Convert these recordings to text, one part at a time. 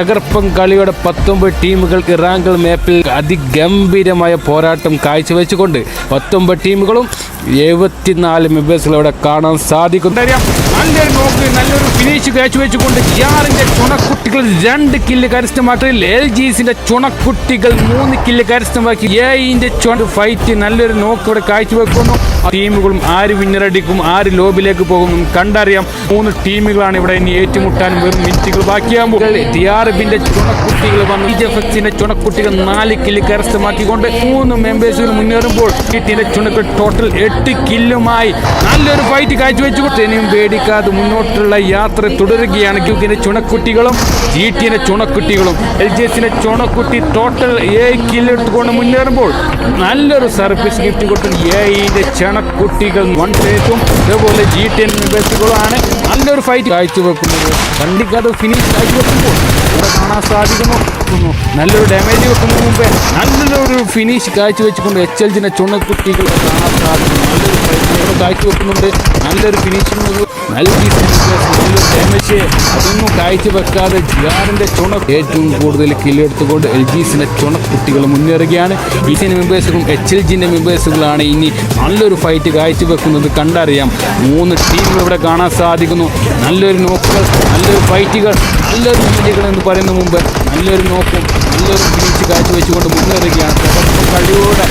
തകർപ്പൻ കളിയുടെ 19 ടീമുകൾ ഇറാങ്കൽ മാപ്പിൽ അതിഗംഭീരമായ പോരാട്ടം കാഴ്ചവെച്ചുകൊണ്ട് 19 ടീമുകളും 74 മെമ്പേഴ്സിലൂടെ കാണാൻ സാധിക്കും. നല്ലൊരു ഫിനിഷ് കാഴ്ചവെച്ചുകൊണ്ട് ജിയാറിന്റെ ചുണക്കുട്ടികൾ 2 കില്ല് കരസ്ഥമാക്കി. LGസിന്റെ ചുണക്കുട്ടികൾ 3 കില്ല് കരസ്ഥമാക്കി. എന്റെ ഫൈറ്റ് നല്ലൊരു നോക്ക് ഇവിടെ കാഴ്ചവെക്കുന്നു. ടീമുകളും ആര് വിന്നറടിക്കും, ആര് ലോബിലേക്ക് പോകും കണ്ടറിയാം. 3 ടീമുകളാണ് ഇവിടെ ഇനി ഏറ്റുമുട്ടാൻ വെറും മിനിറ്റുകൾ ബാക്കിയാകുമ്പോൾ ടിആർബിന്റെ ചുണക്കുട്ടികൾ വന്നു. ഇജഫക്സിന്റെ ചുണക്കുട്ടികൾ 4 കില്ല് കരസ്ഥമാക്കിക്കൊണ്ട് 3 മെമ്പേഴ്സുകൾ മുന്നേറുമ്പോൾ ടീമിന്റെ ചുണക്കുകൾ ടോട്ടൽ 8 കില്ലുമായി നല്ലൊരു ഫൈറ്റ് കാഴ്ചവെച്ചുകൊണ്ട് ഇനിയും പേടിക്കാതെ മുന്നോട്ടുള്ള യാത്ര തുടരുകയാണ്. ക്യൂക്കിന്റെ ചുണക്കുട്ടികളും ജിടിന്റെ ചുണക്കുട്ടികളും. LGസിന്റെ ചുണക്കുട്ടി ടോട്ടൽ 7 കില്ല് എടുത്തുകൊണ്ട് മുന്നേറുമ്പോൾ നല്ലൊരു സർവീസ് ഗിഫ്റ്റ് കൊടുത്തു. എന്റെ ചുണക്കുട്ടികൾ 1 ഫേസും അതേപോലെ GTN മെമ്പേഴ്സുകളാണ് നല്ലൊരു ഫൈറ്റ് കാഴ്ചവെക്കുന്നത്. കണ്ടിക്കാതെ ഫിനിഷ് കാഴ്ചവെക്കുമ്പോൾ ഇവിടെ കാണാൻ സാധിക്കുന്നു. നല്ലൊരു ഡാമേജ് വെക്കുന്നതിന് മുമ്പേ നല്ലൊരു ഫിനിഷ് കാഴ്ചവെച്ചുകൊണ്ട് HLGന്റെ ചുണക്കുട്ടികൾ കാണാൻ സാധിക്കുന്നു. നല്ലൊരു ഫൈറ്റ് കാഴ്ചവെക്കുന്നുണ്ട്. നല്ലൊരു ഫിനിഷിംഗ് നല്ലൊരു ഡാമേജ് അതൊന്നും കാഴ്ചവെക്കാതെ ജിയാറിന്റെ ഏറ്റവും കൂടുതൽ കില്ലെടുത്തുകൊണ്ട് LGസിന്റെ ചുണക്കുട്ടികൾ മുന്നേറുകയാണ്. GTN മെമ്പേഴ്സുകളും HLGന്റെ മെമ്പേഴ്സുകളാണ് ഇനി നല്ലൊരു ഫൈറ്റ് കാഴ്ചവെക്കുന്നത് കണ്ടറിയാം. 3 ടീമുകൾ ഇവിടെ കാണാൻ സാധിക്കുന്നു. നല്ലൊരു നോക്കുകൾ, നല്ലൊരു ഫൈറ്റുകൾ, നല്ലൊരു ഫിനിഷുകൾ എന്ന് പറയുന്ന മുമ്പ് നല്ലൊരു നോക്കും, നല്ലൊരു ഫിനിഷ് കാഴ്ചവെച്ചുകൊണ്ട് മുന്നേറുകയാണ്. കളിയോടെ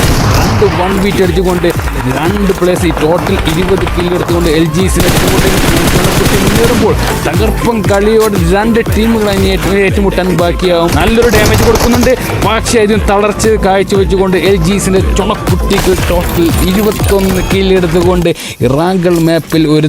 2 1 ബീറ്റ് അടിച്ചുകൊണ്ട് 2 പ്ലേസ് ഈ ടോട്ടൽ 20 കില്ലെടുത്തുകൊണ്ട് LGസിനെ ചുണക്കുട്ടി മുന്നേറുമ്പോൾ തകർപ്പൻ കളിയോട് 2 ടീമുകൾ ഏറ്റുമുട്ടാൻ ബാക്കിയാവും. നല്ലൊരു ഡാമേജ് കൊടുക്കുന്നുണ്ട്. പക്ഷേ ഇതിന് തളർച്ച കാഴ്ചവെച്ചുകൊണ്ട് LGസിന്റെ ചുണക്കുട്ടികൾ ടോട്ടൽ 21 കില്ലെടുത്തുകൊണ്ട് ഇറാങ്കൽ മാപ്പിൽ ഒരു